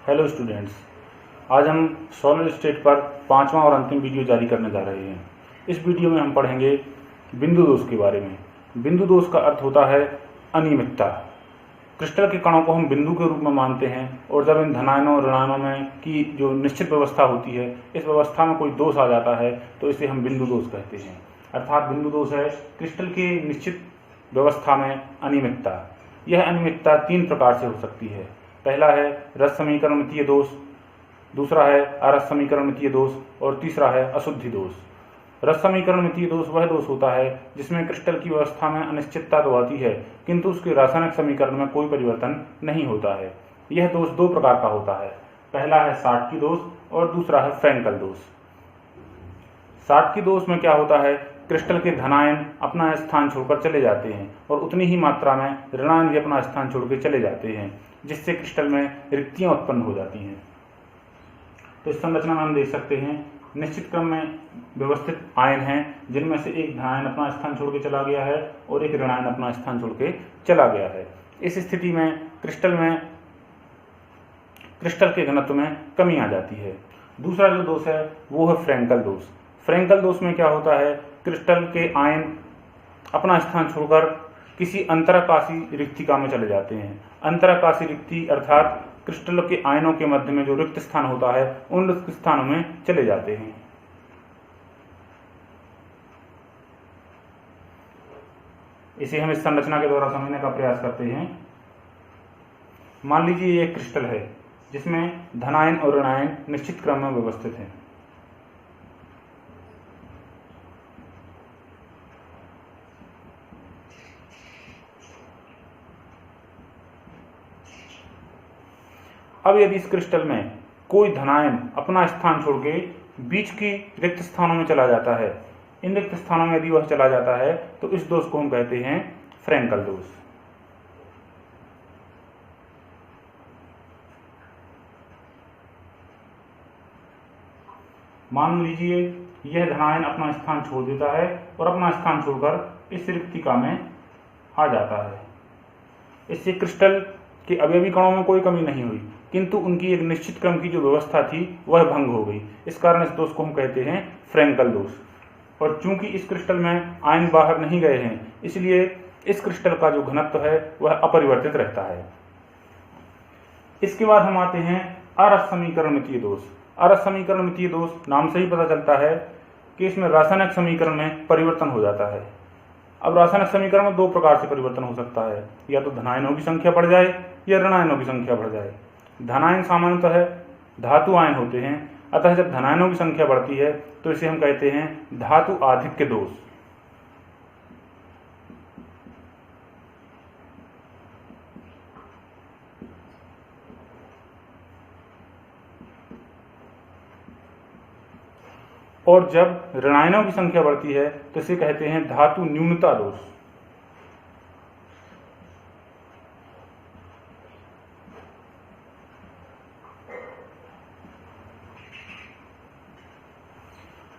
Hello students, आज हम solid state पर पांचवा और अंतिम वीडियो जारी करने जा रहे हैं। इस वीडियो में हम पढ़ेंगे बिंदु दोष के बारे में। बिंदु दोष का अर्थ होता है अनियमितता। क्रिस्टल के कणों को हम बिंदु के रूप में मानते हैं और जब इन धनायनों और ऋणायनों में की जो निश्चित व्यवस्था होती है, इस व्यवस्था में कोई दोष आ जाता है तो इसे हम बिंदु दोष कहते हैं। अर्थात बिंदु दोष है क्रिस्टल की निश्चित व्यवस्था में अनियमितता। यह अनियमितता तीन प्रकार से हो सकती है। पहला है रस समीकरणमितीय दोष, दूसरा है अरस समीकरणमितीय दोष और तीसरा है अशुद्धि दोष। रस समीकरणमितीय दोष वह दोष होता है जिसमें क्रिस्टल की व्यवस्था में अनिश्चितता तो आती है किंतु उसके रासायनिक समीकरण में कोई परिवर्तन नहीं होता है। यह दोष दो प्रकार का होता है। पहला है साटकी दोष और दूसरा है फ्रैंकल दोष। साटकी दोष में क्या होता है, क्रिस्टल के धनायन अपना स्थान छोड़कर चले जाते हैं और उतनी ही मात्रा में ऋणायन भी अपना स्थान छोड़कर चले जाते हैं, जिससे क्रिस्टल में रिक्तियां उत्पन्न हो जाती हैं। तो इस संरचना में हम देख सकते हैं निश्चित क्रम में व्यवस्थित आयन हैं, जिनमें से एक धनायन अपना स्थान छोड़ के चला गया है और एक ऋणायन अपना स्थान छोड़ के चला गया है। इस स्थिति में क्रिस्टल के घनत्व में कमी आ जाती है। दूसरा जो दोष है वो है फ्रैंकल दोष। फ्रैंकल दोष में क्या होता है, क्रिस्टल के आयन अपना स्थान छोड़कर किसी अंतराकाशी रिक्तिका में चले जाते हैं। अंतराकाशी रिक्ति अर्थात क्रिस्टल के आयनों के मध्य में जो रिक्त स्थान होता है उन रिक्त स्थानों में चले जाते हैं। इसे हम इस संरचना के द्वारा समझने का प्रयास करते हैं। मान लीजिए ये एक क्रिस्टल है जिसमें धनायन और ऋणायन निश्चित क्रम में व्यवस्थित हैं। अब यदि इस क्रिस्टल में कोई धनायन अपना स्थान छोड़ के बीच की रिक्त स्थानों में चला जाता है, इन रिक्त स्थानों में यदि वह चला जाता है तो इस दोष को हम कहते हैं फ्रैंकल दोष। मान लीजिए यह धनायन अपना स्थान छोड़ देता है और अपना स्थान छोड़कर इस रिक्तिका में आ जाता है। इससे क्रिस्टल के अवयवी कणों में कोई कमी नहीं हुई किंतु उनकी एक निश्चित क्रम की जो व्यवस्था थी वह भंग हो गई। इस कारण इस दोष को हम कहते हैं फ्रैंकल दोष। और चूंकि इस क्रिस्टल में आयन बाहर नहीं गए हैं, इसलिए इस क्रिस्टल का जो घनत्व है वह अपरिवर्तित रहता है। इसके बाद हम आते हैं अरस समीकरणमितीय दोष। अरस समीकरणमितीय दोष नाम से ही पता चलता है कि इसमें रासायनिक समीकरण में परिवर्तन हो जाता है। अब रासायनिक समीकरण में दो प्रकार से परिवर्तन हो सकता है, या तो धनायनों की संख्या बढ़ जाए या ऋणायनों की संख्या बढ़ जाए। धनायन सामान्यतः धातु आयन होते हैं, अतः जब धनायनों की संख्या बढ़ती है तो इसे हम कहते हैं धातु आधिक्य दोष। और जब ऋणायनों की संख्या बढ़ती है तो इसे कहते हैं धातु न्यूनता दोष।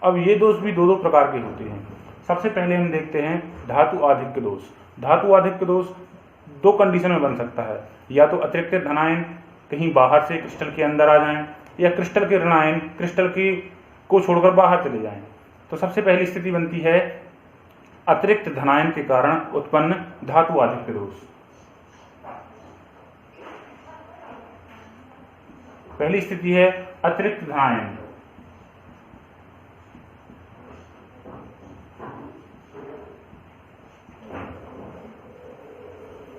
अब ये दोष भी दो प्रकार के होते हैं। सबसे पहले हम देखते हैं धातु आधिक्य दोष। धातु आधिक्य दोष दो कंडीशन में बन सकता है, या तो अतिरिक्त धनायन कहीं बाहर से क्रिस्टल के अंदर आ जाएं या क्रिस्टल के ऋणायन क्रिस्टल को छोड़कर बाहर चले जाएं। तो सबसे पहली स्थिति बनती है अतिरिक्त धनायन के कारण उत्पन्न धातु आधिक्य दोष। पहली स्थिति है अतिरिक्त धनायन।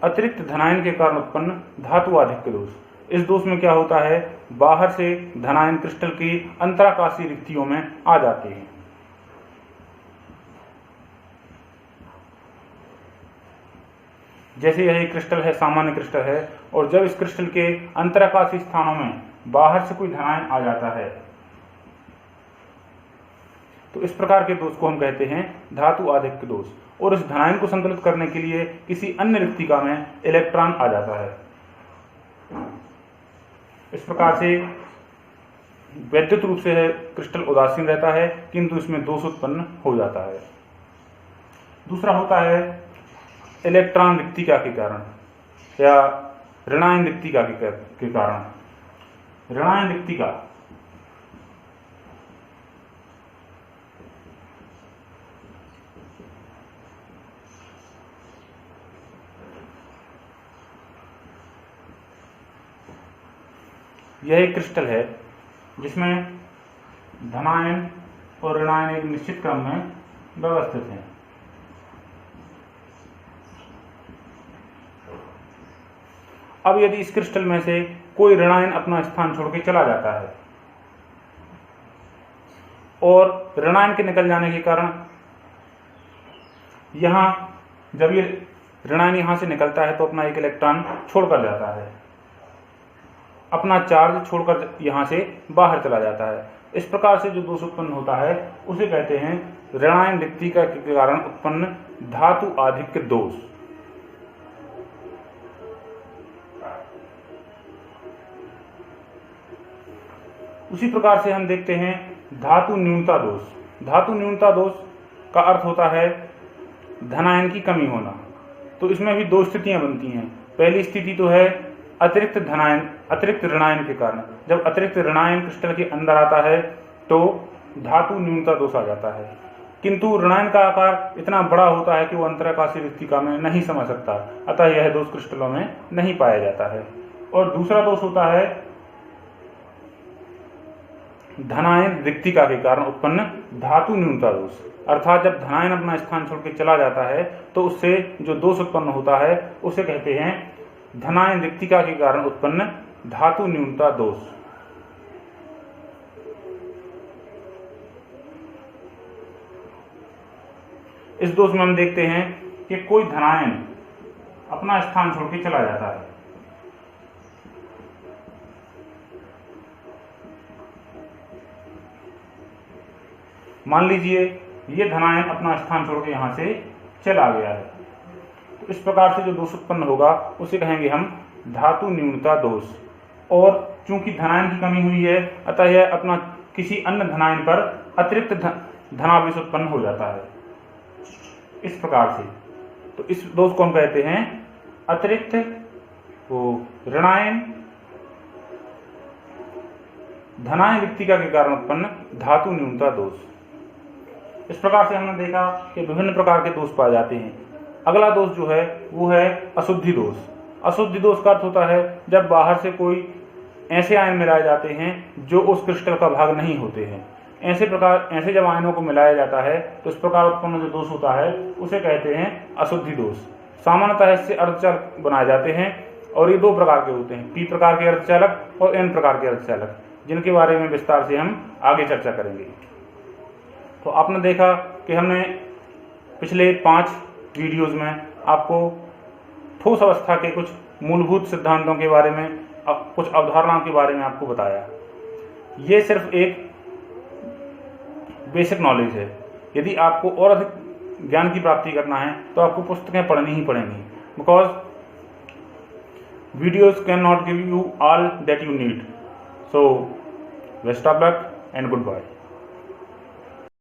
अतिरिक्त धनायन के कारण उत्पन्न धातु आधिक्य दोष। इस दोष में क्या होता है, बाहर से धनायन क्रिस्टल की अंतराकाशी रिक्तियों में आ जाते हैं। जैसे यह एक क्रिस्टल है, सामान्य क्रिस्टल है, और जब इस क्रिस्टल के अंतराकाशी स्थानों में बाहर से कोई धनायन आ जाता है तो इस प्रकार के दोष को हम कहते हैं धातु आधिक्य दोष। और इस धनायन को संतुलित करने के लिए किसी अन्य रिक्तिका में इलेक्ट्रॉन आ जाता है। इस प्रकार से वैद्युत रूप से क्रिस्टल उदासीन रहता है किंतु इसमें दोष उत्पन्न हो जाता है। दूसरा होता है इलेक्ट्रॉन रिक्तिका के कारण या ऋणायन रिक्तिका के कारण। ऋणायन रिक्तिका यह एक क्रिस्टल है जिसमें धनायन और ऋणायन एक निश्चित क्रम में व्यवस्थित हैं। अब यदि इस क्रिस्टल में से कोई ऋणायन अपना स्थान छोड़ के चला जाता है और ऋणायन के निकल जाने के कारण यहां जब ये ऋणायन यहां से निकलता है तो अपना एक इलेक्ट्रॉन छोड़कर जाता है, अपना चार्ज छोड़कर यहां से बाहर चला जाता है। इस प्रकार से जो दोष उत्पन्न होता है उसे कहते हैं ऋणायन रिक्तिका के कारण उत्पन्न धातु आधिक्य दोष। उसी प्रकार से हम देखते हैं धातु न्यूनता दोष। धातु न्यूनता दोष का अर्थ होता है धनायन की कमी होना। तो इसमें भी दो स्थितियां बनती हैं। पहली स्थिति तो है अतिरिक्त ऋणायन के कारण। जब अतिरिक्त ऋणायन क्रिस्टल के अंदर आता है तो धातु न्यूनता दोष आ जाता है, किंतु ऋणायन का आकार इतना बड़ा होता है कि वो अंतराकाशीय रिक्तिका में नहीं समा सकता, अतः यह दोष क्रिस्टलों में नहीं पाया जाता है। और दूसरा दोष होता है धनायन रिक्तिका के कारण उत्पन्न धातु न्यूनता दोष। अर्थात जब धनायन अपना स्थान छोड़ के चला जाता है तो उससे जो दोष उत्पन्न होता है उसे कहते हैं धनायन रिक्तिका के कारण उत्पन्न धातु न्यूनता दोष। इस दोष में हम देखते हैं कि कोई धनायन अपना स्थान छोड़ के चला जाता है, मान लीजिए ये धनायन अपना स्थान छोड़ के यहां से चला गया है, तो इस प्रकार से जो दोष उत्पन्न होगा उसे कहेंगे हम धातु न्यूनता दोष। और चूंकि धनायन की कमी हुई है अतः यह अपना किसी अन्य धनायन पर अतिरिक्त धनावेश उत्पन्न हो जाता है। इस प्रकार से तो इस दोष को हम कहते हैं अतिरिक्त ऋणायन धनायन रिक्तिका के कारण उत्पन्न धातु न्यूनता दोष। इस प्रकार से हमने देखा कि विभिन्न प्रकार के दोष पाए जाते हैं। अगला दोष जो है वो है अशुद्धि दोष। अशुद्धि दोष का अर्थ होता है जब बाहर से कोई ऐसे आयन मिलाए जाते हैं जो उस क्रिस्टल का भाग नहीं होते हैं। ऐसे जब आयनों को मिलाया जाता है तो इस प्रकार उत्पन्न जो दोष होता है उसे कहते हैं अशुद्धि दोष। सामान्यतः इससे अर्धचालक बनाए जाते हैं और ये दो प्रकार के होते हैं, पी प्रकार के अर्धचालक और एन प्रकार के अर्धचालक, जिनके बारे में विस्तार से हम आगे चर्चा करेंगे। तो आपने देखा कि हमने पिछले 5 वीडियोज में आपको ठोस अवस्था के कुछ मूलभूत सिद्धांतों के बारे में, कुछ अवधारणाओं के बारे में आपको बताया। ये सिर्फ एक बेसिक नॉलेज है। यदि आपको और अधिक ज्ञान की प्राप्ति करना है तो आपको पुस्तकें पढ़नी ही पड़ेंगी, because videos can not give you all that you need. So best of luck and good bye.